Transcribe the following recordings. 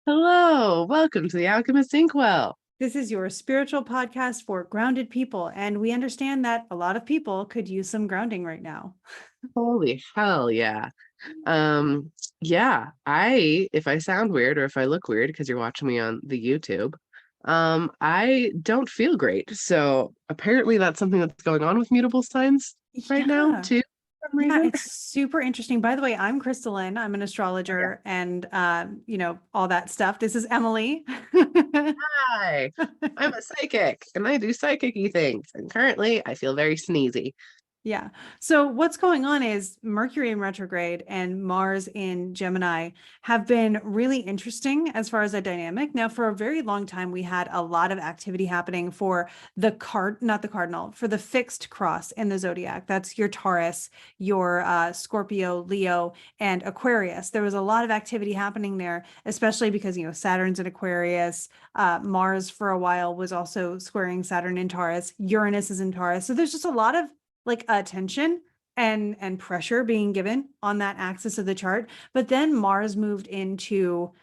Hello, welcome to the Alchemists Inkwell. This is your spiritual podcast for grounded people, and we understand that a lot of people could use some grounding right now. Holy hell, yeah. Um, yeah, if I sound weird or if I look weird because you're watching me on the YouTube, I don't feel great. So apparently that's something that's going on with mutable signs right now Yeah. too, for some Yeah, reason. it's super interesting. By the way, I'm KristaLyn. I'm an Yeah. astrologer and all that stuff. This is Emily. Hi, I'm a psychic and I do psychic-y things. And currently I feel very sneezy. Yeah. So what's going on is Mercury in retrograde and Mars in Gemini have been really interesting as far as a dynamic. Now, for a very long time, we had a lot of activity happening for not the cardinal, for the fixed cross in the zodiac. That's your Taurus, your Scorpio, Leo, and Aquarius. There was a lot of activity happening there, especially because, Saturn's in Aquarius. Mars for a while was also squaring Saturn in Taurus. Uranus is in Taurus. So there's just a lot of attention and pressure being given on that axis of the chart. But then Mars moved into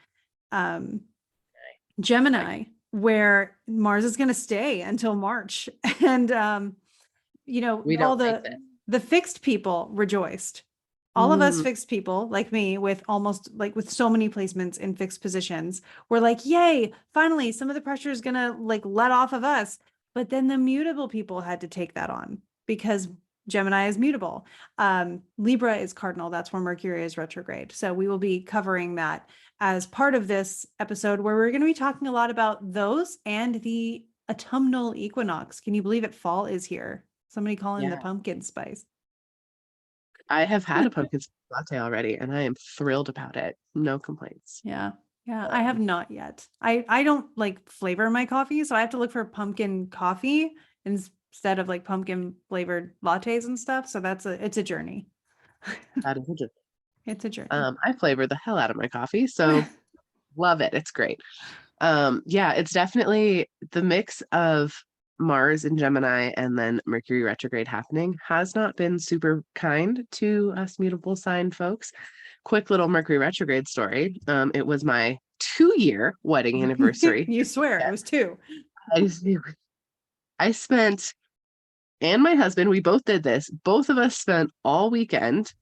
Gemini, where Mars is going to stay until March. And We all don't like that. the fixed people rejoiced. All of us Mm, fixed people like me with with so many placements in fixed positions, we're like, yay, finally some of the pressure is going to let off of us. But then the mutable people had to take that on because Gemini is mutable. Libra is cardinal. That's where Mercury is retrograde. So we will be covering that as part of this episode, where we're going to be talking a lot about those and the autumnal equinox. Can you believe it? Fall is here. Somebody calling the yeah. pumpkin spice. I have had a pumpkin spice latte already and I am thrilled about it. No complaints. Yeah. Yeah, I have not yet. I don't like flavor my coffee, so I have to look for pumpkin coffee instead of like pumpkin flavored lattes and stuff. So it's a journey. That is a It's a journey. I flavor the hell out of my coffee, so love it. It's great. Yeah, it's definitely the mix of Mars and Gemini and then Mercury retrograde happening has not been super kind to us mutable sign folks. Quick little Mercury retrograde story. It was my 2-year wedding anniversary. You swear it Yeah, was two. I, I spent, and my husband, we both did this. Both of us spent all weekend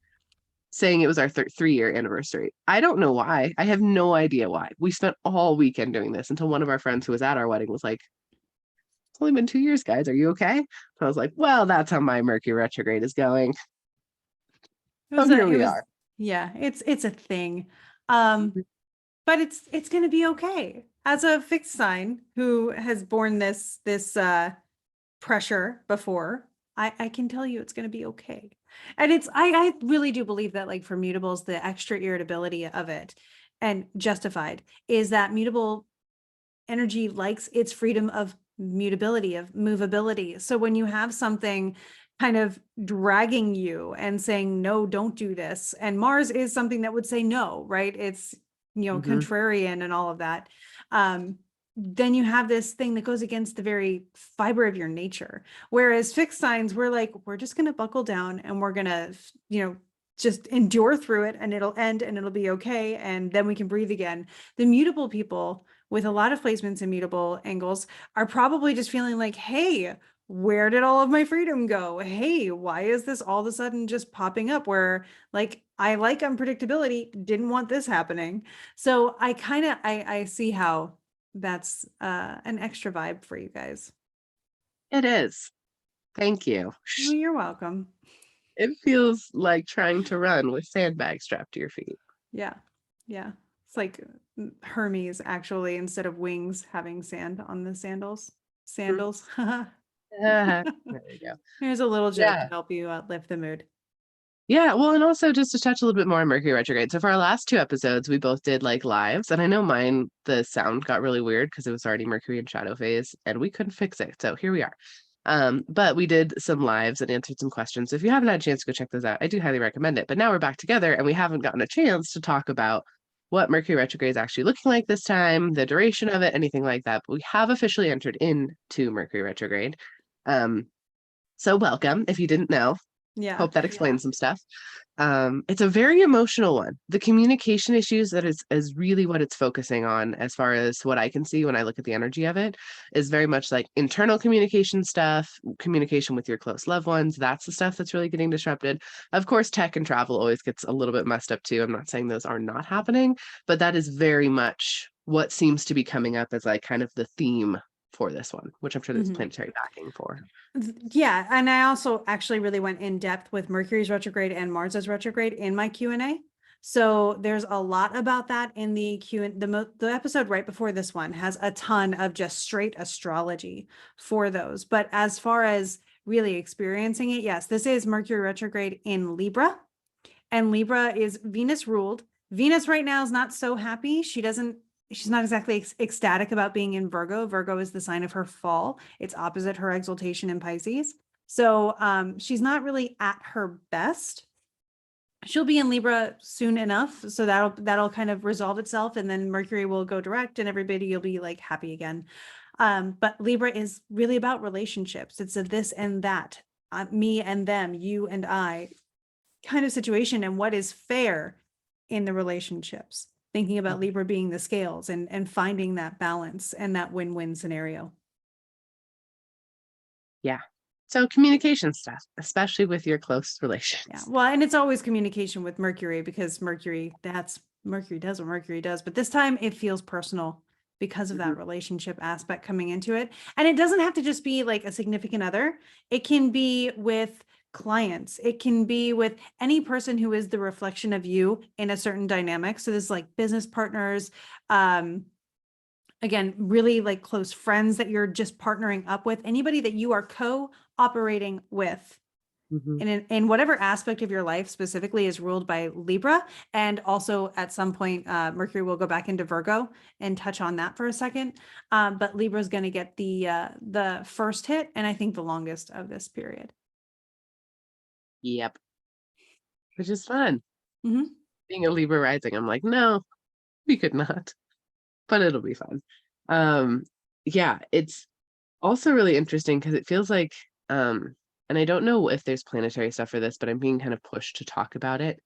saying it was our 3-year anniversary. I don't know why. I have no idea why. We spent all weekend doing this until one of our friends who was at our wedding was like, "It's only been 2 years, guys. Are you okay?" And I was like, "Well, that's how my Mercury retrograde is going." So here It we was are. yeah, it's a thing. But it's going to be okay. As a fixed sign who has borne this pressure before, I can tell you it's going to be okay. And I really do believe that like for mutables, the extra irritability of it and justified is that mutable energy likes its freedom of mutability, of movability. So when you have something kind of dragging you and saying, no, don't do this. And Mars is something that would say no, right? It's, Mhm. contrarian and all of that. Then you have this thing that goes against the very fiber of your nature. Whereas fixed signs, we're like, we're just going to buckle down and we're going to, just endure through it and it'll end and it'll be okay. And then we can breathe again. The mutable people with a lot of placements in mutable angles are probably just feeling like, hey, where did all of my freedom go? Hey, why is this all of a sudden just popping up where like I like unpredictability, didn't want this happening. So I kind of I see how that's an extra vibe for you guys. It is. Thank you. Well, you're welcome. It feels like trying to run with sandbags strapped to your feet. Yeah. Yeah. It's like Hermes actually, instead of wings, having sand on the sandals. Mhm. Sandals. There we go. Here's a little joke to Yeah. help you lift the mood. Yeah, well, and also just to touch a little bit more on Mercury retrograde. So for our last two episodes, we both did like lives, and I know mine, the sound got really weird because it was already Mercury in shadow phase, and we couldn't fix it. So here we are. But we did some lives and answered some questions. So if you haven't had a chance to go check those out, I do highly recommend it. But now we're back together, and we haven't gotten a chance to talk about what Mercury retrograde is actually looking like this time, the duration of it, anything like that. But we have officially entered into Mercury retrograde. Um, so welcome if you didn't know. Yeah. Hope that explains some stuff. It's a very emotional one. The communication issues that is really what it's focusing on, as far as what I can see when I look at the energy of it, is very much like internal communication stuff, communication with your close loved ones. That's the stuff that's really getting disrupted. Of course, tech and travel always gets a little bit messed up too. I'm not saying those are not happening, but that is very much what seems to be coming up as like kind of the theme for this one, which I'm sure there's planetary backing for. Yeah, and I also actually really went in depth with Mercury's retrograde and Mars's retrograde in my Q&A. So there's a lot about that in the the episode right before this one has a ton of just straight astrology for those. But as far as really experiencing it, yes, this is Mercury retrograde in Libra, and Libra is Venus ruled. Venus right now is not so happy. She's not exactly ecstatic about being in Virgo. Virgo is the sign of her fall. It's opposite her exaltation in Pisces. So she's not really at her best. She'll be in Libra soon enough. So that'll kind of resolve itself. And then Mercury will go direct and everybody will be like happy again. But Libra is really about relationships. It's a this and that, me and them, you and I kind of situation, and what is fair in the relationships. Thinking about Libra being the scales and finding that balance and that win-win scenario. Yeah. So communication stuff, especially with your close relations. Yeah. Well, and it's always communication with Mercury, because Mercury does what Mercury does. But this time it feels personal because of that relationship aspect coming into it. And it doesn't have to just be like a significant other. It can be with clients. It can be with any person who is the reflection of you in a certain dynamic. So there's like business partners, again, really like close friends that you're just partnering up with, anybody that you are co-operating with in whatever aspect of your life specifically is ruled by Libra. And also at some point, Mercury will go back into Virgo and touch on that for a second. But Libra is going to get the first hit, and I think the longest of this period. Yep. Which is fun. Mm-hmm. Being a Libra rising, I'm like, no, we could not, but it'll be fun. Yeah, it's also really interesting because it feels like, and I don't know if there's planetary stuff for this, but I'm being kind of pushed to talk about it.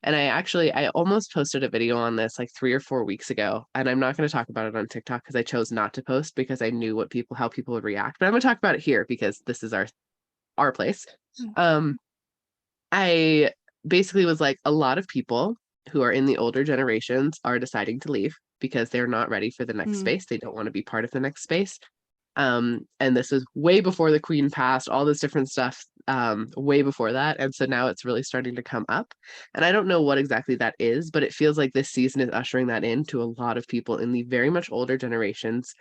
And I almost posted a video on this like 3 or 4 weeks ago, and I'm not going to talk about it on TikTok because I chose not to post because I knew how people would react. But I'm going to talk about it here because this is our place. I basically was like, a lot of people who are in the older generations are deciding to leave because they're not ready for the next space. They don't want to be part of the next space. And this was way before the queen passed, all this different stuff, way before that. And so now it's really starting to come up. And I don't know what exactly that is, but it feels like this season is ushering that into a lot of people in the very much older generations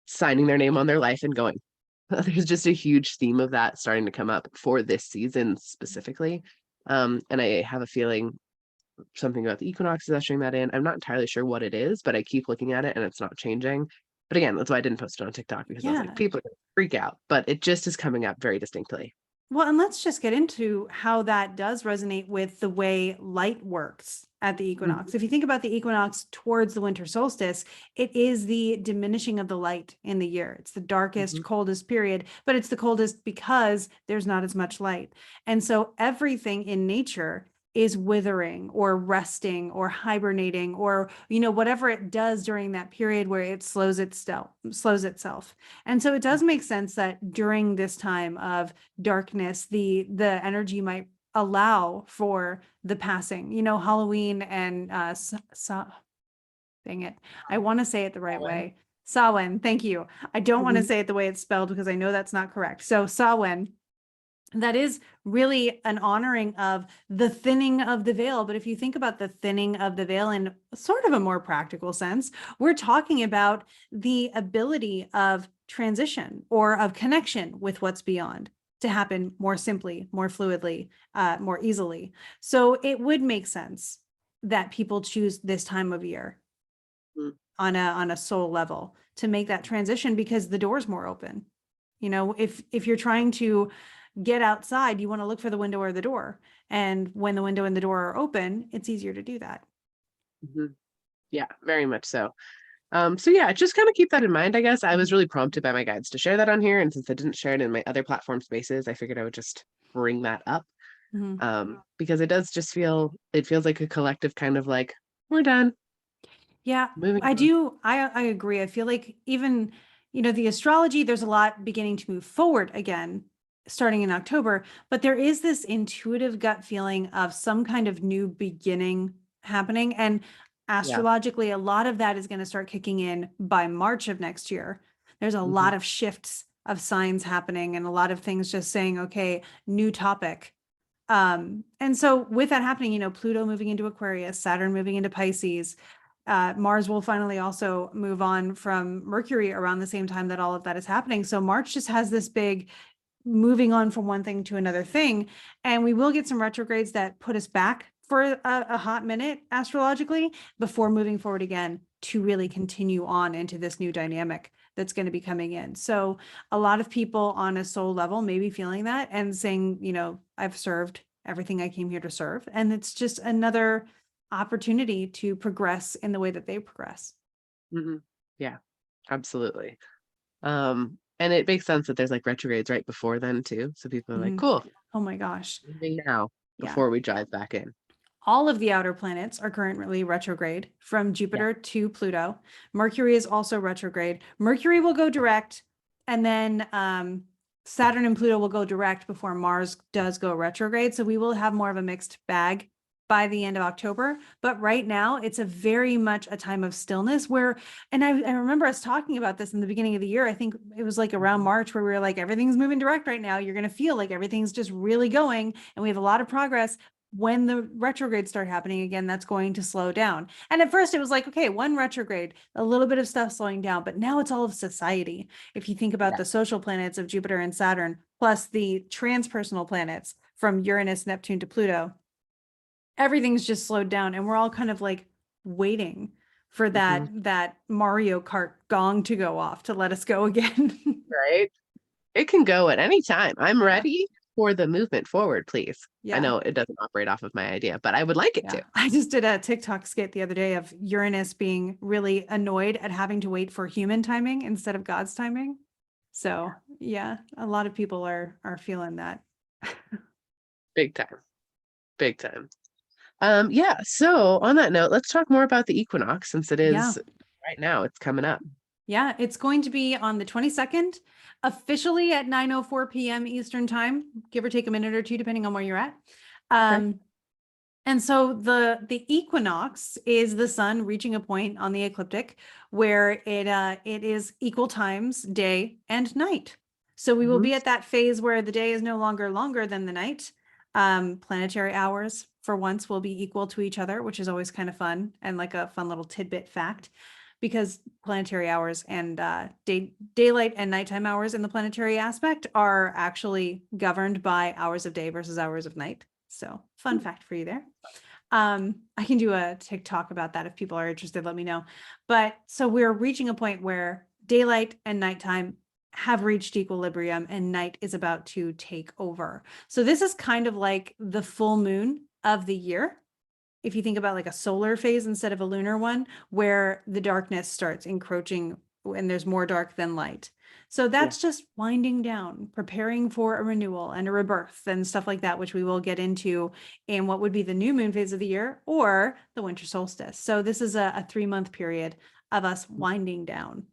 signing their name on their life and going. There's just a huge theme of that starting to come up for this season specifically. And I have a feeling something about the equinox is ushering that in. I'm not entirely sure what it is, but I keep looking at it and it's not changing. But again, that's why I didn't post it on TikTok, because I was like, people are going to freak out. But it just is coming up very distinctly. Well, and let's just get into how that does resonate with the way light works at the equinox. If you think about the equinox towards the winter solstice, it is the diminishing of the light in the year. It's the darkest, coldest period, but it's the coldest because there's not as much light. And so everything in nature is withering or resting or hibernating, or, whatever it does during that period where it slows itself. And so it does make sense that during this time of darkness, the energy might allow for the passing, Halloween and dang it, I want to say it the right way. Samhain, thank you. I don't want to say it the way it's spelled because I know that's not correct. So Samhain, that is really an honoring of the thinning of the veil. But if you think about the thinning of the veil in sort of a more practical sense, we're talking about the ability of transition or of connection with what's beyond to happen more simply, more fluidly, more easily. So it would make sense that people choose this time of year on a soul level to make that transition, because the door's more open. If you're trying to get outside, you want to look for the window or the door. And when the window and the door are open, it's easier to do that. Yeah, very much so. So yeah, just kind of keep that in mind, I guess. I was really prompted by my guides to share that on here. And since I didn't share it in my other platform spaces, I figured I would just bring that up. Mhm. Because it does just it feels like a collective kind of like, we're done, Yeah, moving I on. do. I agree. I feel like even, the astrology, there's a lot beginning to move forward again, starting in October, but there is this intuitive gut feeling of some kind of new beginning happening. And Yeah. astrologically, a lot of that is going to start kicking in by March of next year. There's a Hmm. lot of shifts of signs happening and a lot of things just saying, okay, new topic. And so with that happening, Pluto moving into Aquarius, Saturn moving into Pisces, Mars will finally also move on from Mercury around the same time that all of that is happening. So March just has this big moving on from one thing to another thing. And we will get some retrogrades that put us back for a hot minute astrologically before moving forward again to really continue on into this new dynamic that's going to be coming in. So a lot of people on a soul level may be feeling that and saying, I've served everything I came here to serve. And it's just another opportunity to progress in the way that they progress. Hmm. Yeah, absolutely. And it makes sense that there's like retrogrades right before then too. So people are like, Mhm. cool, Oh my gosh. moving now Yeah. before we drive back in. All of the outer planets are currently retrograde from Yeah. Jupiter to Pluto. Mercury is also retrograde. Mercury will go direct, and then Saturn and Pluto will go direct before Mars does go retrograde. So we will have more of a mixed bag by the end of October. But right now, it's a very much a time of stillness where, and I remember us talking about this in the beginning of the year. I think it was like around March where we were like, everything's moving direct right now. You're going to feel like everything's just really going, and we have a lot of progress. When the retrogrades start happening again, that's going to slow down. And at first it was like, okay, one retrograde, a little bit of stuff slowing down, but now it's all of society. If you think about Yeah. the social planets of Jupiter and Saturn, plus the transpersonal planets from Uranus, Neptune to Pluto, everything's just slowed down. And we're all kind of like waiting for Hmm. that Mario Kart gong to go off to let us go again. Right. It can go at any time. I'm Yeah. ready for the movement forward, please. I Yeah. know it doesn't operate off of my idea, but I would like it Yeah, to. I just did a TikTok skit the other day of Uranus being really annoyed at having to wait for human timing instead of God's timing. So yeah, a lot of people are feeling that. Big time. Big time. Yeah, so on that note, let's talk more about the equinox since it Yeah. is right now, it's coming up. Yeah, it's going to be on the 22nd, officially at 9:04 p.m. Eastern time, give or take a minute or two, depending on where you're at. Okay. And so the equinox is the sun reaching a point on the ecliptic where it is equal times day and night. So we will Hmm. be at that phase where the day is no longer longer than the night. Planetary hours for once will be equal to each other, which is always kind of fun and like a fun little tidbit fact, because planetary hours and daylight and nighttime hours in the planetary aspect are actually governed by hours of day versus hours of night. So fun fact for you there. I can do a TikTok about that if people are interested, let me know. But so we're reaching a point where daylight and nighttime have reached equilibrium and night is about to take over. So this is kind of like the full moon of the year. If you think about like a solar phase instead of a lunar one, where the darkness starts encroaching and there's more dark than light. So Yeah. that's just winding down, preparing for a renewal and a rebirth and stuff like that, which we will get into in what would be the new moon phase of the year or the winter solstice. So this is a 3-month period of us winding down.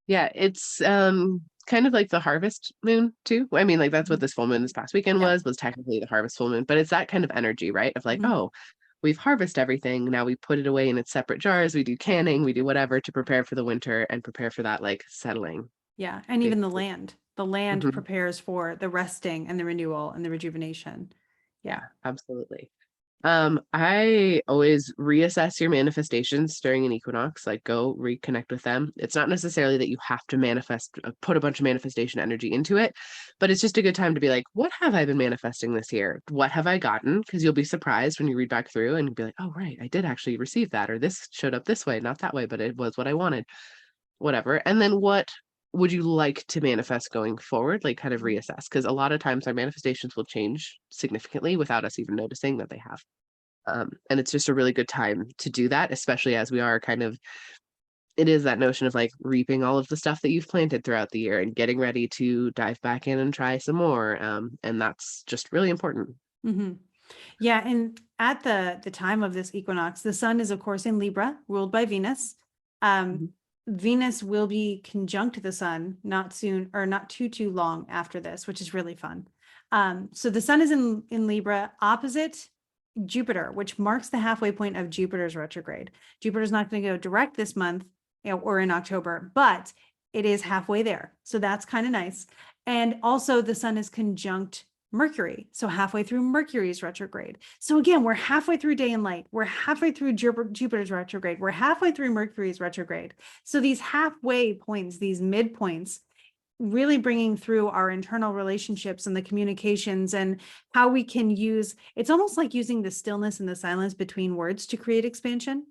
Yeah, it's kind of like the harvest moon too. I mean, like that's what this full moon this past weekend Yeah. was technically the harvest full moon, but it's that kind of energy, right? Of like, Mhm. oh, we've harvested everything. Now we put it away in its separate jars. We do canning, we do whatever to prepare for the winter and prepare for that like settling, Yeah. And even basically. the land Hmm. prepares for the resting and the renewal and the rejuvenation. Yeah, Yeah. absolutely. I always reassess your manifestations during an equinox, like go reconnect with them. It's not necessarily that you have to manifest, put a bunch of manifestation energy into it, but it's just a good time to be like, what have I been manifesting this year? What have I gotten? Because you'll be surprised when you read back through and you'll be like, oh, right, I did actually receive that, or this showed up this way, not that way, but it was what I wanted, whatever. And then what would you like to manifest going forward? Like kind of reassess, because a lot of times our manifestations will change significantly without us even noticing that they have. And it's just a really good time to do that, especially as we are kind of it is that notion of like reaping all of the stuff that you've planted throughout the year and getting ready to dive back in and try some more. And that's just really important. Mm-hmm. Yeah, and at the time of this equinox, the sun is of course in Libra, ruled by Venus. Mhm. Venus will be conjunct the sun not soon or not too long after this, which is really fun. So the sun is in Libra opposite Jupiter, which marks the halfway point of Jupiter's retrograde. Jupiter's not going to go direct this month, or in October, but it is halfway there. So that's kind of nice. And also the sun is conjunct Mercury. So halfway through Mercury's retrograde. So again, we're halfway through day and light. We're halfway through Jupiter's retrograde. We're halfway through Mercury's retrograde. So these halfway points, these midpoints, really bringing through our internal relationships and the communications and how we can use, it's almost like using the stillness and the silence between words to create expansion.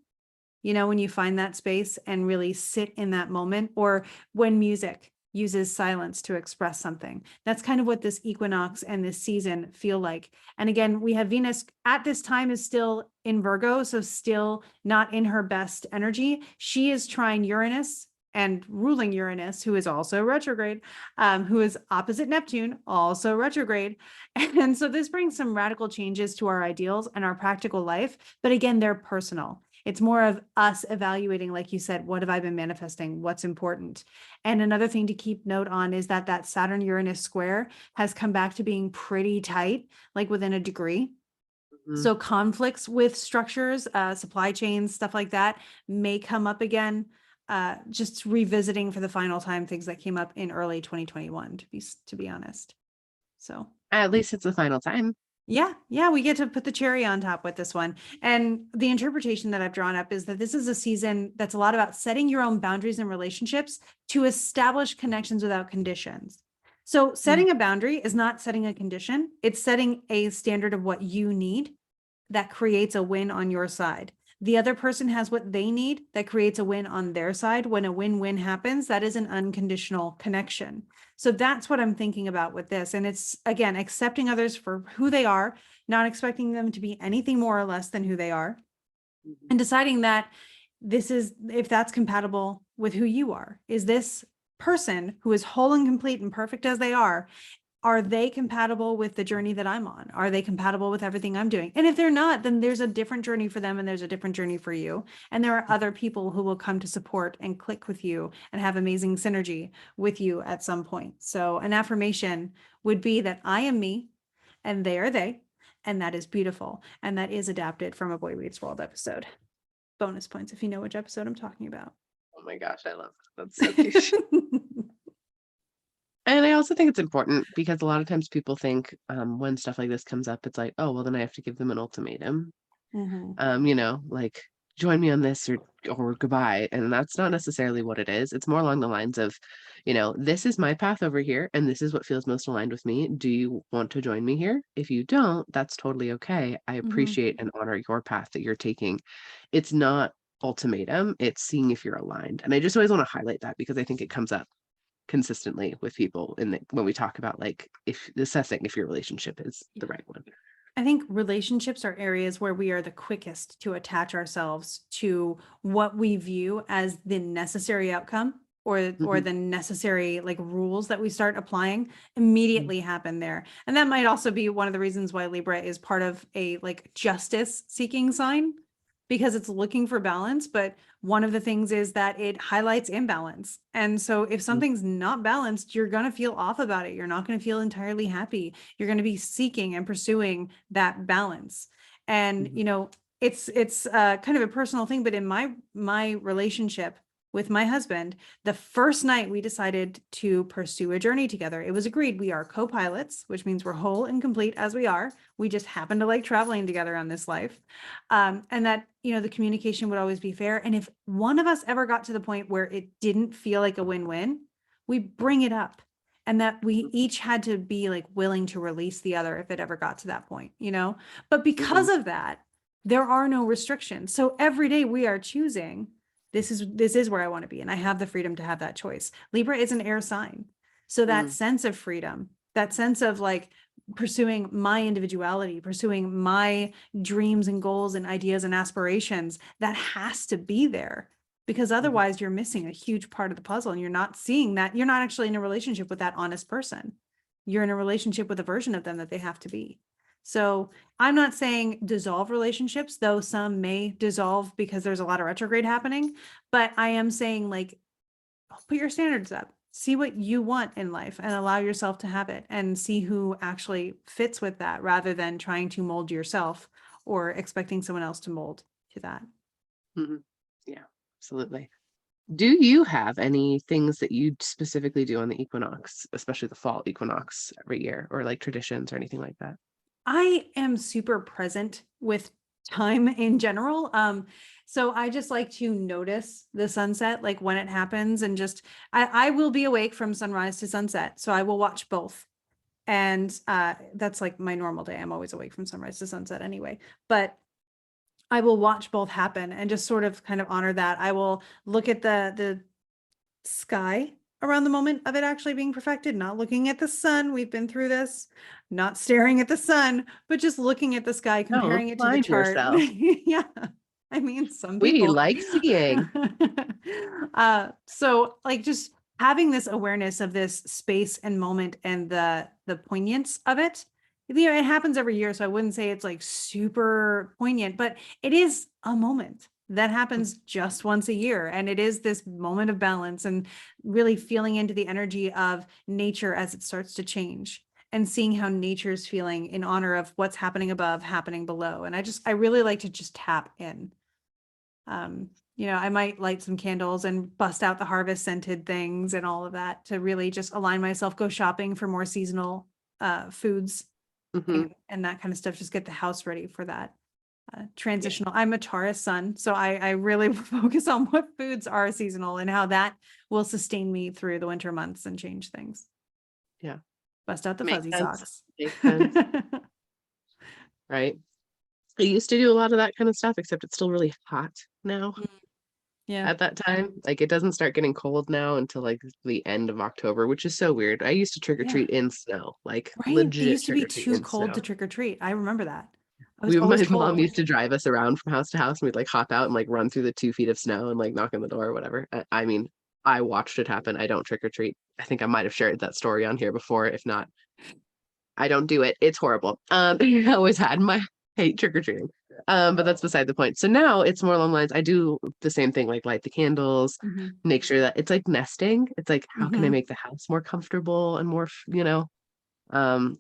You know, when you find that space and really sit in that moment, or when music uses silence to express something. That's kind of what this equinox and this season feel like. And again, we have Venus at this time is still in Virgo, so still not in her best energy. She is trine Uranus and ruling Uranus, who is also retrograde, who is opposite Neptune, also retrograde. And so this brings some radical changes to our ideals and our practical life. But again, they're personal. It's more of us evaluating, like you said, what have I been manifesting? What's important? And another thing to keep note on is that that Saturn Uranus square has come back to being pretty tight, like within a degree. Mhm. So conflicts with structures, supply chains, stuff like that may come up again. Just revisiting for the final time things that came up in early 2021, to be honest. So At least it's the final time. yeah, we get to put the cherry on top with this one. And the interpretation that I've drawn up is that this is a season that's a lot about setting your own boundaries and relationships to establish connections without conditions. So setting a boundary is not setting a condition, it's setting a standard of what you need that creates a win on your side. The other person has what they need that creates a win on their side. When a win-win happens, that is an unconditional connection. So that's what I'm thinking about with this. And it's, again, accepting others for who they are, not expecting them to be anything more or less than who they are, Mhm. and deciding that this is, if that's compatible with who you are. Is this person who is whole and complete and perfect as they are they compatible with the journey that I'm on? Are they compatible with everything I'm doing? And if they're not, then there's a different journey for them and there's a different journey for you. And there are other people who will come to support and click with you and have amazing synergy with you at some point. So an affirmation would be that I am me and they are they. And that is beautiful. And that is adapted from a Boy Meets World episode. Bonus points if you know which episode I'm talking about. Oh my gosh, I love that. That's so cute. And I also think it's important because a lot of times people think when stuff like this comes up, it's like, oh, well, then I have to give them an ultimatum. Mhm. Like join me on this or goodbye. And that's not necessarily what it is. It's more along the lines of, this is my path over here and this is what feels most aligned with me. Do you want to join me here? If you don't, that's totally okay. I Mhm. appreciate and honor your path that you're taking. It's not ultimatum, it's seeing if you're aligned. And I just always want to highlight that because I think it comes up consistently with people when we talk about like if assessing if your relationship is the right one. I think relationships are areas where we are the quickest to attach ourselves to what we view as the necessary outcome, or Mhm. the necessary like rules that we start applying Mm. immediately happen there. And that might also be one of the reasons why Libra is part of a like justice seeking sign, because it's looking for balance. But one of the things is that it highlights imbalance. And so if Mm. something's not balanced, you're going to feel off about it. You're not going to feel entirely happy. You're going to be seeking and pursuing that balance. And, Mhm. it's kind of a personal thing, but in my relationship with my husband, the first night we decided to pursue a journey together, it was agreed we are co-pilots, which means we're whole and complete as we are. We just happen to like traveling together on this life. And that, the communication would always be fair. And if one of us ever got to the point where it didn't feel like a win-win, we bring it up. And that we each had to be like willing to release the other if it ever got to that point. But Mhm. because of that, there are no restrictions. So every day we are choosing, this is where I want to be. And I have the freedom to have that choice. Libra is an air sign. So that Mm. sense of freedom, that sense of like pursuing my individuality, pursuing my dreams and goals and ideas and aspirations, that has to be there. because otherwise you're missing a huge part of the puzzle and you're not seeing that. You're not actually in a relationship with that honest person. You're in a relationship with a version of them that they have to be. So I'm not saying dissolve relationships, though some may dissolve because there's a lot of retrograde happening, but I am saying, like, put your standards up, see what you want in life and allow yourself to have it, and see who actually fits with that rather than trying to mold yourself or expecting someone else to mold to that. Mhm. Yeah, absolutely. Do you have any things that you specifically do on the equinox, especially the fall equinox every year, or like traditions or anything like that? I am super present with time in general. So I just like to notice the sunset, like when it happens, and just I will be awake from sunrise to sunset. So I will watch both. And that's like my normal day. I'm always awake from sunrise to sunset anyway. But I will watch both happen and just sort of kind of honor that. I will look at the sky around the moment of it actually being perfected, not looking at the sun. We've been through this, not staring at the sun, but just looking at the sky, Don't comparing it to the blind chart. yourself. Yeah. I mean, some We people. like seeing. So like just having this awareness of this space and moment and the poignance of it. You know, it happens every year, so I wouldn't say it's like super poignant, but it is a moment that happens just once a year. And it is this moment of balance and really feeling into the energy of nature as it starts to change and seeing how nature's feeling in honor of what's happening above, happening below. And I really like to just tap in. You know, I might light some candles and bust out the harvest scented things and all of that to really just align myself, go shopping for more seasonal foods Mhm. and that kind of stuff. Just get the house ready for that transitional. I'm a Taurus sun, so I really focus on what foods are seasonal and how that will sustain me through the winter months and change things. Yeah. Bust out the Makes fuzzy sense. socks. Makes sense. Right. I used to do a lot of that kind of stuff, except it's still really hot now Yeah. at that time. Like it doesn't start getting cold now until like the end of October, which is so weird. I used to trick or Yeah. treat in snow, like Right. It legit used to trick be or treat too in cold to snow. trick or treat. I remember that. I was We always My mom cold. used to drive us around from house to house and we'd like hop out and like run through the 2 feet of snow and like knock on the door or whatever. I mean, I watched it happen. I don't trick or treat. I think I might have shared that story on here before. If not, I don't do it. It's horrible. I always had my hate trick or treating. But that's beside the point. So now it's more along the lines. I do the same thing, like light the candles, Mhm. make sure that it's like nesting. It's like, how can I Mhm. make the house more comfortable and more,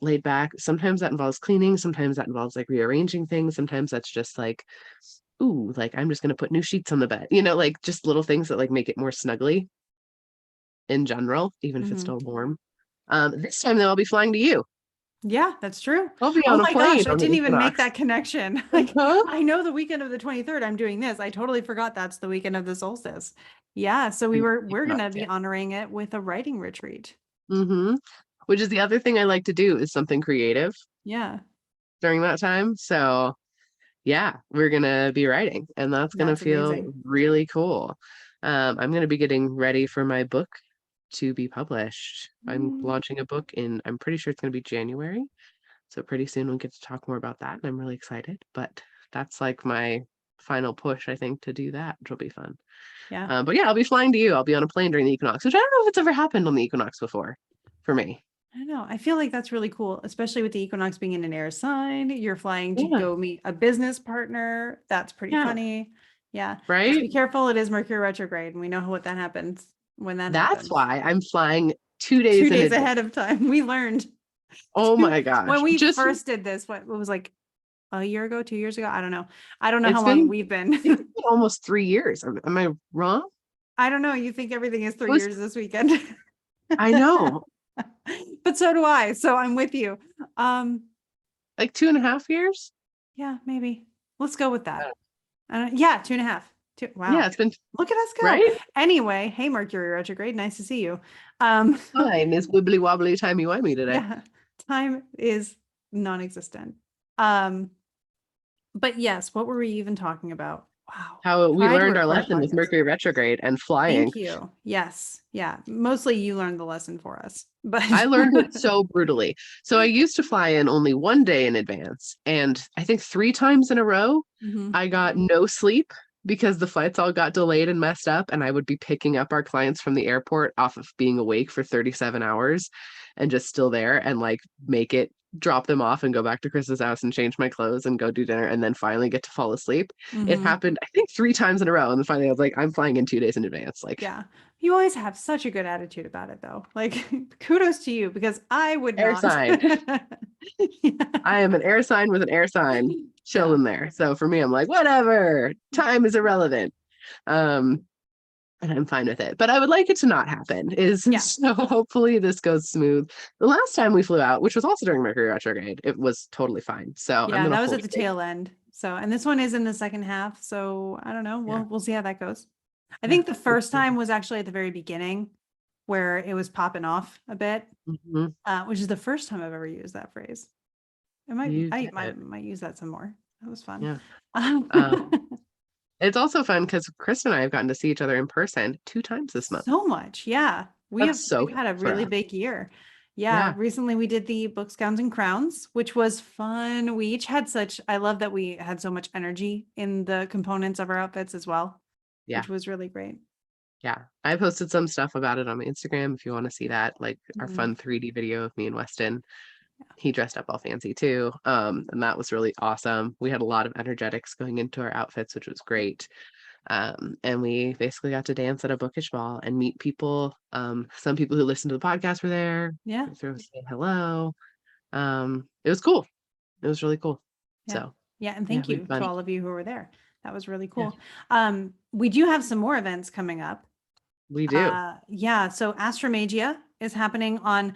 laid back? Sometimes that involves cleaning. Sometimes that involves like rearranging things. Sometimes that's just like, ooh, like I'm just gonna put new sheets on the bed. Like just little things that like make it more snuggly in general, even if it's Mhm. still warm. This time though, I'll be flying to you. Yeah, that's true. I'll be Oh on a my gosh, plane I on the didn't even make equinox. that connection. Like, Uh-huh. I know the weekend of the 23rd, I'm doing this. I totally forgot that's the weekend of the solstice. Yeah, so we're Equinox, gonna yeah. be honoring it with a writing retreat. Mm-hmm. Which is the other thing I like to do is something creative Yeah, during that time. So yeah, we're gonna be writing, and that's gonna that's feel amazing. really cool. I'm gonna be getting ready for my book to be published. I'm Mm, launching a book I'm pretty sure it's gonna be January. So pretty soon we'll get to talk more about that, and I'm really excited. But that's like my final push, I think, to do that, which will be fun. yeah. But yeah, I'll be flying to you. I'll be on a plane during the equinox, which I don't know if it's ever happened on the equinox before for me. I don't know. I feel like that's really cool, especially with the equinox being in an air sign. You're flying to Yeah, go meet a business partner. That's pretty yeah, funny. Yeah. Just right? be careful. It is Mercury retrograde, and we know what that happens when that That's happens. why I'm flying 2 days 2 in days advance. ahead of time. We learned Oh my when gosh. we Just first did this, what it was like a year ago, 2 years ago. I don't know. I don't know it's how long been we've I think been. it's been almost 3 years. Am I wrong? I don't know. You think everything is It three was years this weekend. I know, But so do I. So I'm with you. Um, like 2.5 years. yeah, maybe. Let's go with that. Yeah, 2.5. Yeah, Wow. it's been Look at us go. right. Anyway, hey Mercury retrograde. Nice to see you. Um, Fine is wibbly wobbly timey wimey today. yeah, time is non-existent. Um, but yes, what were we even talking about? Wow. How we Try to learned our record a lesson with podcast. Mercury retrograde and flying. Thank you. Yes. Yeah. Mostly you learned the lesson for us, but I learned it so brutally. So I used to fly in only one day in advance, and I think 3 times in a row, Mhm. I got no sleep because the flights all got delayed and messed up, and I would be picking up our clients from the airport off of being awake for 37 hours and just still there, and like drop them off and go back to Krista's house and change my clothes and go do dinner and then finally get to fall asleep. It happened, I think, 3 times in a row. And then finally I was like, I'm flying in 2 days in advance. Like, Yeah. You always have such a good attitude about it though. Like kudos to you, because I would air not. sign. I am an air sign with an air sign chilling there. So for me, I'm like, whatever, time is irrelevant. And I'm fine with it, but I would like it to not happen so hopefully this goes smooth. The last time we flew out, which was also during Mercury retrograde, it was totally fine. So yeah, that was at the tail end. So, and this one is in the second half. So I don't know. We'll see how that goes. I think the first time was actually at the very beginning where it was popping off a bit, which is the first time I've ever used that phrase. I might use that some more. That was fun. Yeah. It's also fun because Krista and I have gotten to see each other in person 2 times this month. So much. Yeah. We've had a really big year. Yeah. Recently we did the Books, Gowns, and Crowns, which was fun. We each had I love that we had so much energy in the components of our outfits as well. Yeah. Which was really great. Yeah. I posted some stuff about it on my Instagram if you want to see that, like our fun 3D video of me and Weston. He dressed up all fancy too. And that was really awesome. We had a lot of energetics going into our outfits, which was great. And we basically got to dance at a bookish ball and meet people. Some people who listened to the podcast were there. Yeah. Say hello. It was cool. It was really cool. Yeah. So and thank you to all of you who were there. That was really cool. Yeah. We do have some more events coming up. We do. So Astromagia is happening on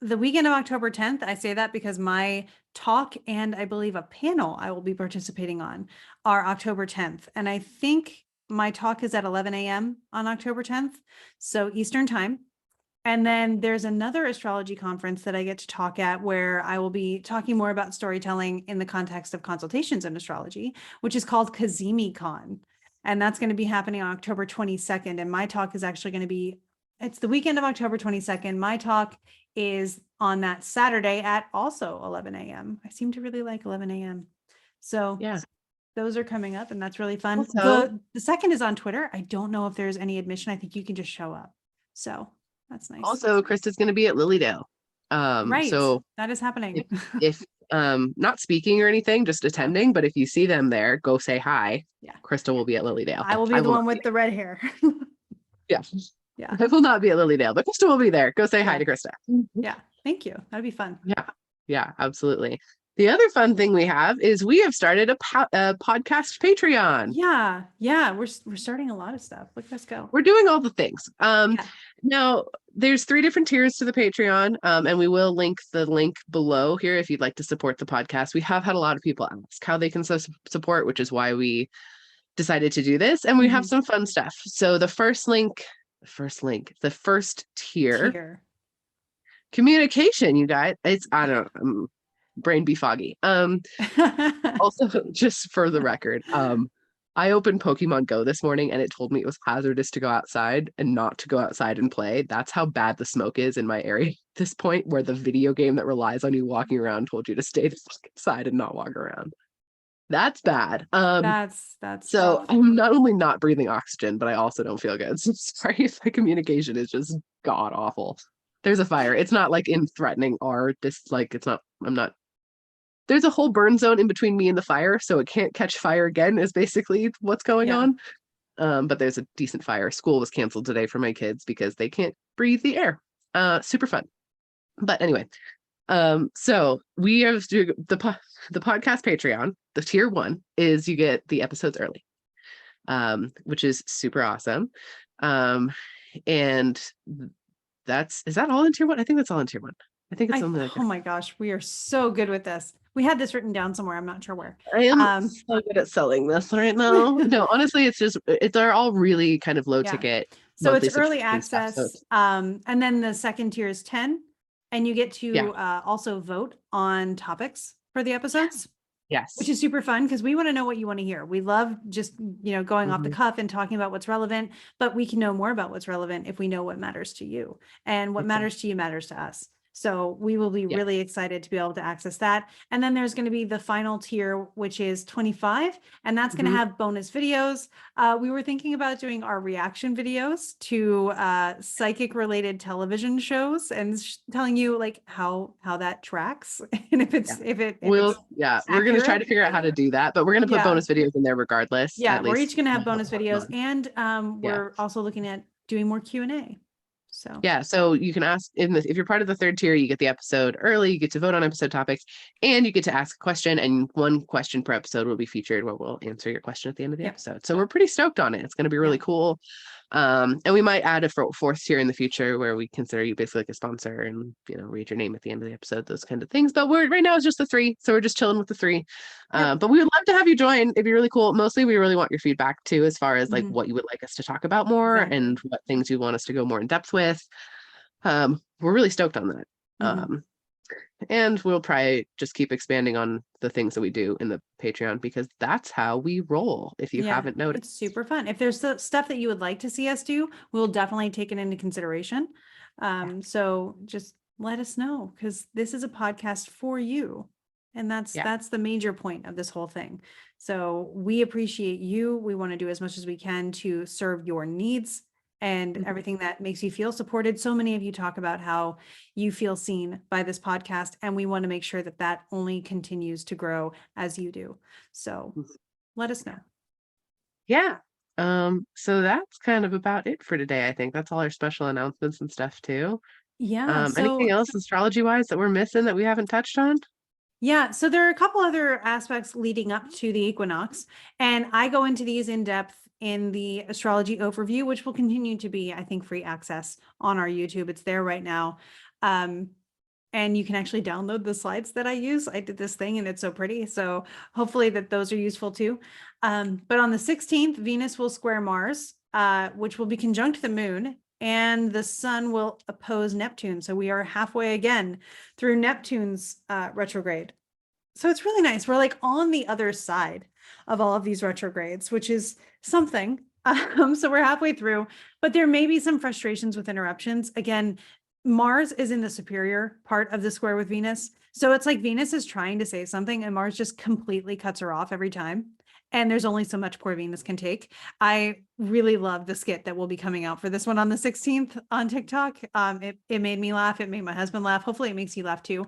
the weekend of October 10th. I say that because my talk and I believe a panel I will be participating on are October 10th. And I think my talk is at 11 a.m. on October 10th. So Eastern time. And then there's another astrology conference that I get to talk at where I will be talking more about storytelling in the context of consultations in astrology, which is called Kazemi Con. And that's going to be happening on October 22nd. And my talk is actually going to be, it's the weekend of October 22nd. My talk is on that Saturday at also 11 a.m. I seem to really like 11 a.m. So those are coming up and that's really fun. Also, the second is on Twitter. I don't know if there's any admission. I think you can just show up. So that's nice. Also, Krista's going to be at Lilydale. Right. So that is happening. if not speaking or anything, just attending, but if you see them there, go say hi. Yeah. Krista will be at Lilydale. I will be the one with the red hair. Yeah. I will not be at Lilydale, but Krista will be there. Go say hi to Krista. Yeah. Thank you. That'd be fun. Yeah, absolutely. The other fun thing we have is we have started a podcast Patreon. Yeah. We're starting a lot of stuff. Look at us go. We're doing all the things. Now there's 3 different tiers to the Patreon. And we will link the link below here if you'd like to support the podcast. We have had a lot of people ask how they can support, which is why we decided to do this. And we have some fun stuff. So the first tier. Communication, you guys. Brain be foggy. Also, just for the record, I opened Pokemon Go this morning and it told me it was hazardous to go outside and not to go outside and play. That's how bad the smoke is in my area at this point, where the video game that relies on you walking around told you to stay the fuck inside and not walk around. That's bad. That's so I'm not only not breathing oxygen, but I also don't feel good. So sorry if my communication is just god awful. There's a fire. It's not like in threatening or there's a whole burn zone in between me and the fire, so it can't catch fire again is basically what's going on. But there's a decent fire. School was canceled today for my kids because they can't breathe the air. Super fun. But anyway, so we have the podcast Patreon. The tier 1 is you get the episodes early, which is super awesome. And is that all in tier 1? I think that's all in tier 1. I think it's only oh my gosh, we are so good with this. We had this written down somewhere. I'm not sure where. I am so good at selling this right now. No, honestly, they're all really kind of low ticket. So it's early access. And then the second tier is 10. And you get to also vote on topics for the episodes. Yes. Which is super fun because we want to know what you want to hear. We love just, going off the cuff and talking about what's relevant, but we can know more about what's relevant if we know what matters to you, and what matters to you matters to us. So we will be Yeah. really excited to be able to access that. And then there's going to be the final tier, which is 25, and that's going to have bonus videos. We were thinking about doing our reaction videos to psychic related television shows and telling you like how that tracks and if it's we're going to try to figure out how to do that, but we're going to put bonus videos in there regardless. Yeah, we're each going to have bonus videos, and we're also looking at doing more Q&A. So you can ask if you're part of the third tier, you get the episode early, you get to vote on episode topics, and you get to ask a question, and one question per episode will be featured where we'll answer your question at the end of the episode. So we're pretty stoked on it. It's going to be really cool. And we might add a fourth tier in the future where we consider you basically like a sponsor and, read your name at the end of the episode, those kind of things. But right now it's just the 3. So we're just chilling with the 3. But we would love to have you join. It'd be really cool. Mostly we really want your feedback too, as far as like what you would like us to talk about more and what things you want us to go more in depth with. We're really stoked on that. And we'll probably just keep expanding on the things that we do in the Patreon, because that's how we roll. If you haven't noticed, it's super fun. If there's stuff that you would like to see us do, we'll definitely take it into consideration. So just let us know, because this is a podcast for you. And that's the major point of this whole thing. So we appreciate you. We want to do as much as we can to serve your needs and everything that makes you feel supported. So many of you talk about how you feel seen by this podcast, and we want to make sure that only continues to grow as you do. So let us know. Yeah. So that's kind of about it for today. I think that's all our special announcements and stuff too. Yeah. Anything else astrology wise that we're missing that we haven't touched on? Yeah, so there are a couple other aspects leading up to the equinox, and I go into these in depth in the astrology overview, which will continue to be, I think, free access on our YouTube. It's there right now. And you can actually download the slides that I use. I did this thing and it's so pretty. So hopefully those are useful too. But on the 16th, Venus will square Mars, which will be conjunct the moon, and the sun will oppose Neptune. So we are halfway again through Neptune's retrograde. So it's really nice. We're like on the other side of all of these retrogrades, which is something. So we're halfway through, but there may be some frustrations with interruptions. Again, Mars is in the superior part of the square with Venus. So it's like Venus is trying to say something and Mars just completely cuts her off every time. And there's only so much poor Venus can take. I really love the skit that will be coming out for this one on the 16th on TikTok. It made me laugh. It made my husband laugh. Hopefully it makes you laugh too.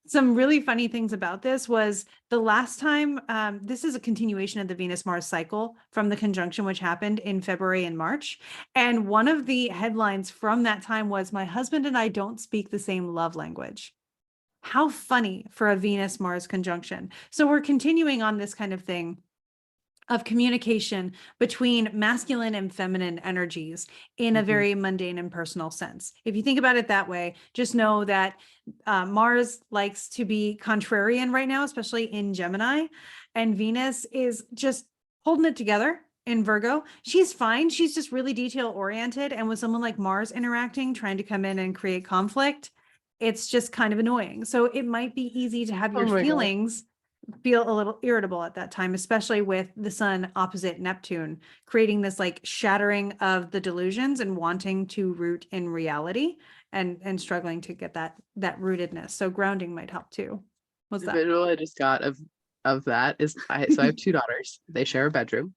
Some really funny things about this was the last time, this is a continuation of the Venus-Mars cycle from the conjunction, which happened in February and March. And one of the headlines from that time was, "My husband and I don't speak the same love language." How funny for a Venus-Mars conjunction. So we're continuing on this kind of thing of communication between masculine and feminine energies in a very mundane and personal sense. If you think about it that way, just know that Mars likes to be contrarian right now, especially in Gemini, and Venus is just holding it together in Virgo. She's fine. She's just really detail oriented. And with someone like Mars interacting, trying to come in and create conflict, it's just kind of annoying. So it might be easy to have your feelings feel a little irritable at that time, especially with the sun opposite Neptune, creating this like shattering of the delusions and wanting to root in reality and struggling to get that rootedness. So grounding might help too. What's that? The visual I just got of that is I have 2 daughters. They share a bedroom.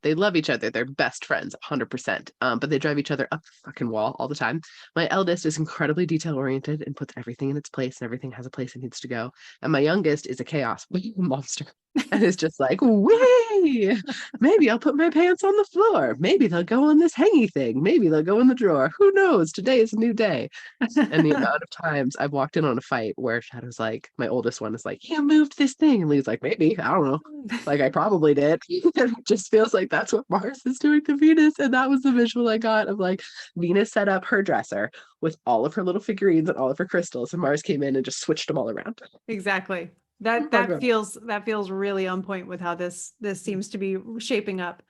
They love each other. They're best friends, 100%. But they drive each other up the fucking wall all the time. My eldest is incredibly detail oriented and puts everything in its place, and everything has a place it needs to go. And my youngest is a chaos monster and is just like, wee, maybe I'll put my pants on the floor. Maybe they'll go on this hangy thing. Maybe they'll go in the drawer. Who knows? Today is a new day. And the amount of times I've walked in on a fight where Shadow's like, my oldest one is like, you moved this thing. And Lee's like, maybe, I don't know. Like, I probably did. It just feels like that's what Mars is doing to Venus. And that was the visual I got of like Venus set up her dresser with all of her little figurines and all of her crystals, and Mars came in and just switched them all around. Exactly. That feels really on point with how this seems to be shaping up.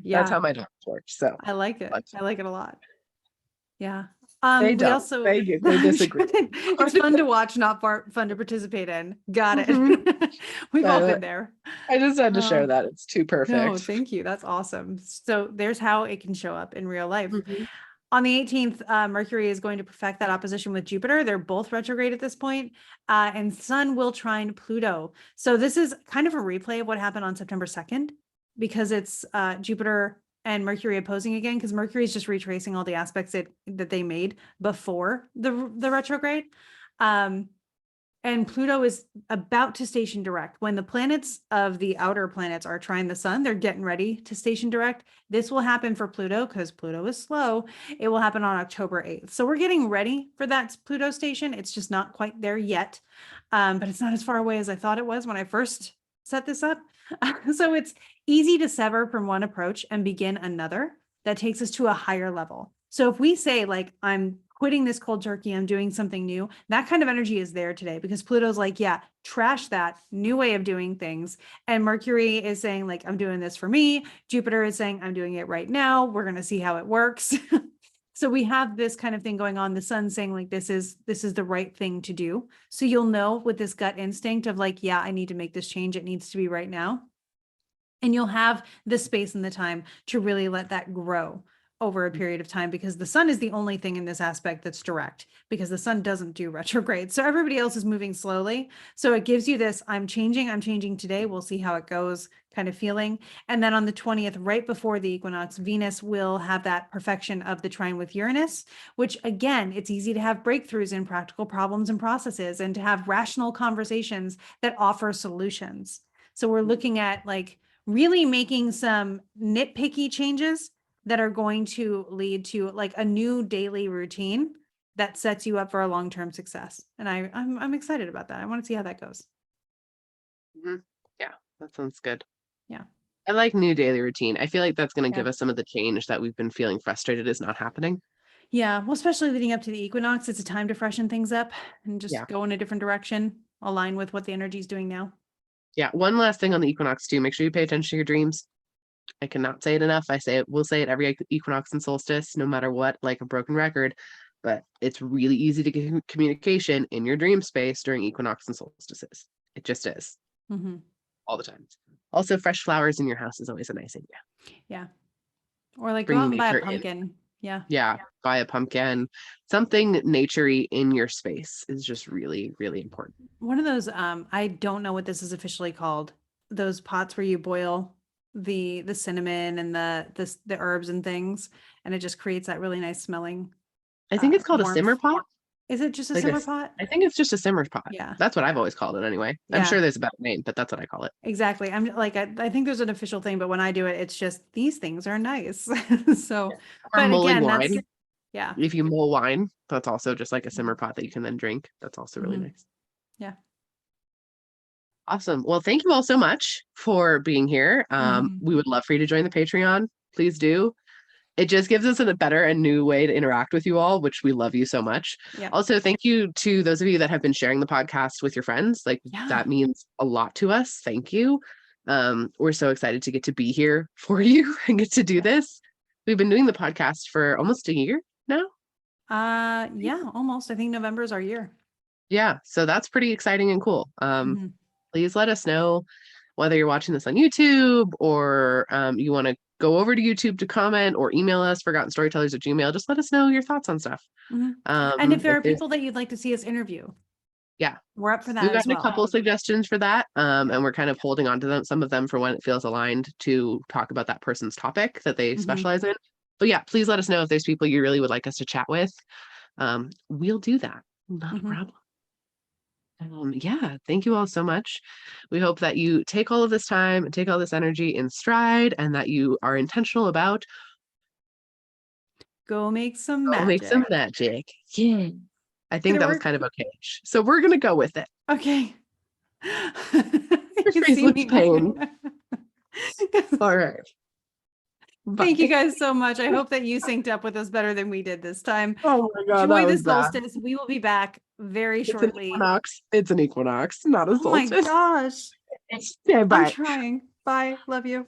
Yeah. That's how my daughters work. So I like it. I like it a lot. Yeah. They we also they disagree. It's fun to watch, not fun to participate in. Got it. We've all been there. I just had to share that. It's too perfect. No, thank you. That's awesome. So there's how it can show up in real life. On the 18th, Mercury is going to perfect that opposition with Jupiter. They're both retrograde at this point, and Sun will trine Pluto. So this is kind of a replay of what happened on September 2nd, because it's Jupiter and Mercury opposing again, because Mercury is just retracing all the aspects that they made before the retrograde. And Pluto is about to station direct. When the planets of the outer planets are trying the sun, they're getting ready to station direct. This will happen for Pluto because Pluto is slow. It will happen on October 8th. So we're getting ready for that Pluto station. It's just not quite there yet. But it's not as far away as I thought it was when I first set this up. So it's easy to sever from one approach and begin another that takes us to a higher level. So if we say like, I'm quitting this cold turkey, I'm doing something new, that kind of energy is there today, because Pluto's like, yeah, trash that new way of doing things. And Mercury is saying like, I'm doing this for me. Jupiter is saying, I'm doing it right now. We're going to see how it works. So we have this kind of thing going on. The sun saying like, this is the right thing to do. So you'll know with this gut instinct of like, yeah, I need to make this change. It needs to be right now. And you'll have the space and the time to really let that grow over a period of time, because the sun is the only thing in this aspect that's direct, because the sun doesn't do retrograde. So everybody else is moving slowly. So it gives you this, I'm changing today. We'll see how it goes kind of feeling. And then on the 20th, right before the equinox, Venus will have that perfection of the trine with Uranus, which again, it's easy to have breakthroughs in practical problems and processes, and to have rational conversations that offer solutions. So we're looking at like really making some nitpicky changes that are going to lead to like a new daily routine that sets you up for a long-term success. And I'm excited about that. I want to see how that goes. Yeah, that sounds good. Yeah. I like new daily routine. I feel like that's going to Yeah. give us some of the change that we've been feeling frustrated is not happening. Yeah. Well, especially leading up to the equinox, it's a time to freshen things up and just go in a different direction, align with what the energy is doing now. Yeah. One last thing on the equinox too. Make sure you pay attention to your dreams. I cannot say it enough. We'll say it every equinox and solstice, no matter what, like a broken record. But it's really easy to get communication in your dream space during equinox and solstices. It just is. All the time. Also, fresh flowers in your house is always a nice idea. Yeah. Or like go Bringing out and buy a nature in. pumpkin. Yeah. Yeah. Buy a pumpkin. Something naturey in your space is just really, really important. One of those, I don't know what this is officially called. Those pots where you boil the cinnamon and the herbs and things, and it just creates that really nice smelling. I think it's called a warmth. simmer pot. Is it just a Like simmer pot? I think it's just a simmer pot. Yeah. That's what I've always called it anyway. I'm Yeah. sure there's a better name, but that's what I call it. Exactly. I'm like, I think there's an official thing, but when I do it, it's just these things are nice. So, Or but mulling again, wine. yeah. If you mull wine, that's also just like a simmer pot that you can then drink. That's also really nice. Yeah. Awesome. Well, thank you all so much for being here. We would love for you to join the Patreon. Please do. It just gives us a better and new way to interact with you all, which we love you so much. Yeah. Also, thank you to those of you that have been sharing the podcast with your friends. Like that means a lot to us. Thank you. We're so excited to get to be here for you and get to do this. We've been doing the podcast for almost a year now. Yeah, almost. I think November is our year. Yeah. So that's pretty exciting and cool. Please let us know whether you're watching this on YouTube or you want to go over to YouTube to comment or email us, forgottenstorytellers@gmail.com. Just let us know your thoughts on stuff. And if there are people that you'd like to see us interview, yeah, we're up for that. We've as gotten well. a couple of suggestions for that. And we're kind of holding on to them, some of them for when it feels aligned to talk about that person's topic that they specialize in. But yeah, please let us know if there's people you really would like us to chat with. We'll do that. Not a problem. Yeah, thank you all so much. We hope that you take all of this time and take all this energy in stride, and that you are intentional about go make some magic. Make some magic. Yeah. I think that was kind of okay. So we're gonna go with it. Okay. Your face looks pain. All right. Bye. Thank you guys so much. I hope that you synced up with us better than we did this time. Oh my God. Enjoy the solstice. We will be back very shortly. It's an equinox, not a solstice. Oh my gosh. Yeah, bye. I'm trying. Bye. Love you.